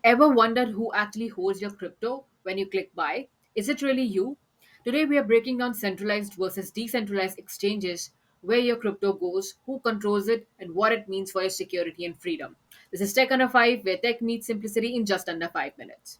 Ever wondered who actually holds your crypto when you click buy? Is it really you? Today we are breaking down centralized versus decentralized exchanges, where your crypto goes, who controls it, and what it means for your security and freedom. This is Tech Under 5, where tech meets simplicity in just under 5 minutes.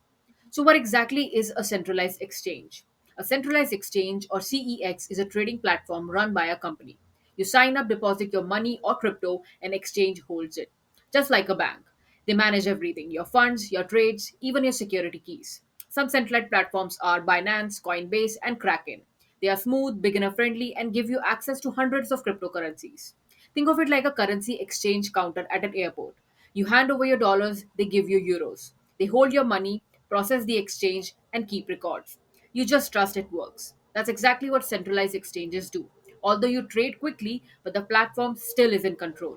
So, what exactly is a centralized exchange? A centralized exchange, or CEX, is a trading platform run by a company. You sign up, deposit your money or crypto, and exchange holds it. Just like a bank. They manage everything: your funds, your trades, even your security keys. Some centralized platforms are Binance, Coinbase, and Kraken. They are smooth, beginner friendly, and give you access to hundreds of cryptocurrencies. Think of it like a currency exchange counter at an airport. You hand over your dollars, they give you euros. They hold your money, process the exchange, and keep records. You just trust it works. That's exactly what centralized exchanges do. Although you trade quickly, but the platform still is in control.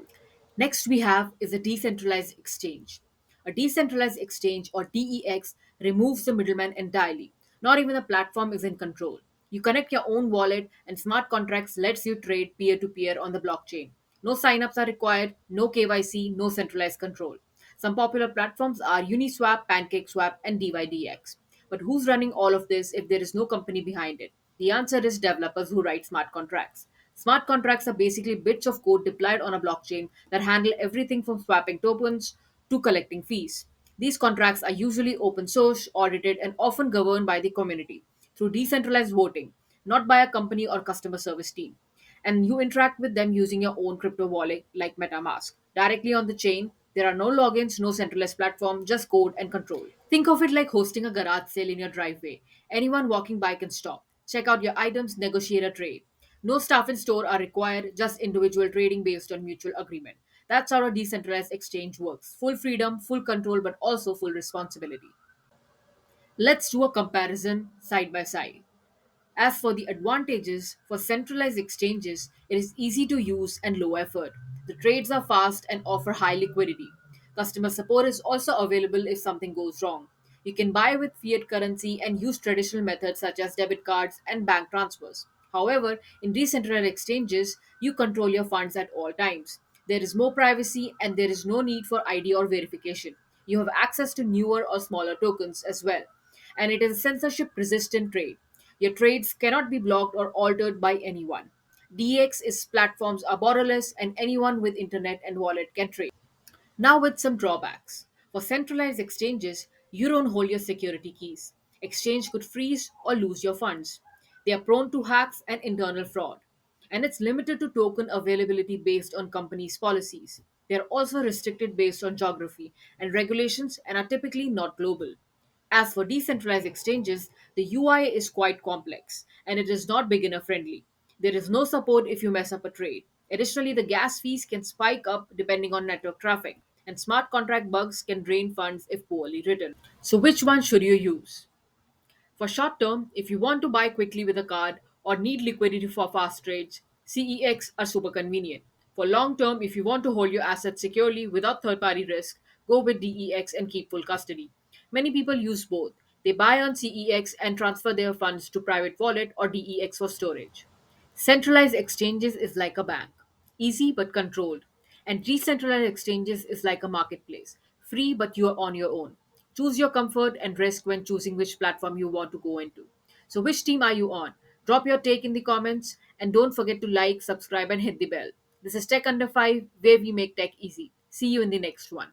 Next, we have is a decentralized exchange. A decentralized exchange, or DEX, removes the middleman entirely. Not even the platform is in control. You connect your own wallet, and smart contracts lets you trade peer to peer on the blockchain. No signups are required, no KYC, no centralized control. Some popular platforms are Uniswap, PancakeSwap, and dYdX. But who's running all of this if there is no company behind it? The answer is developers who write smart contracts. Smart contracts are basically bits of code deployed on a blockchain that handle everything from swapping tokens to collecting fees. These contracts are usually open source, audited, and often governed by the community through decentralized voting, not by a company or customer service team. And you interact with them using your own crypto wallet like MetaMask. Directly on the chain, there are no logins, no centralized platform, just code and control. Think of it like hosting a garage sale in your driveway. Anyone walking by can stop, check out your items, negotiate a trade. No staff in store are required, just individual trading based on mutual agreement. That's how a decentralized exchange works: full freedom, full control, but also full responsibility. Let's do a comparison side by side. As for the advantages, for centralized exchanges, it is easy to use and low effort. The trades are fast and offer high liquidity. Customer support is also available if something goes wrong. You can buy with fiat currency and use traditional methods such as debit cards and bank transfers. However, in decentralized exchanges, you control your funds at all times. There is more privacy and there is no need for ID or verification. You have access to newer or smaller tokens as well. And it is a censorship resistant trade. Your trades cannot be blocked or altered by anyone. DEX is platforms are borderless and anyone with internet and wallet can trade. Now, with some drawbacks. For centralized exchanges, you don't hold your security keys. Exchange could freeze or lose your funds. They are prone to hacks and internal fraud. And it's limited to token availability based on companies' policies. They are also restricted based on geography and regulations and are typically not global. As for decentralized exchanges, the UI is quite complex and it is not beginner friendly. There is no support if you mess up a trade. Additionally, the gas fees can spike up depending on network traffic, and smart contract bugs can drain funds if poorly written. So, which one should you use? For short term, if you want to buy quickly with a card or need liquidity for fast trades, CEX are super convenient. For long term, if you want to hold your assets securely without third party risk, go with DEX and keep full custody. Many people use both. They buy on CEX and transfer their funds to private wallet or DEX for storage. Centralized exchanges is like a bank, easy but controlled. And decentralized exchanges is like a marketplace, free but you are on your own. Choose your comfort and risk when choosing which platform you want to go into. So, which team are you on? Drop your take in the comments and don't forget to like, subscribe, and hit the bell. This is Tech Under 5, where we make tech easy. See you in the next one.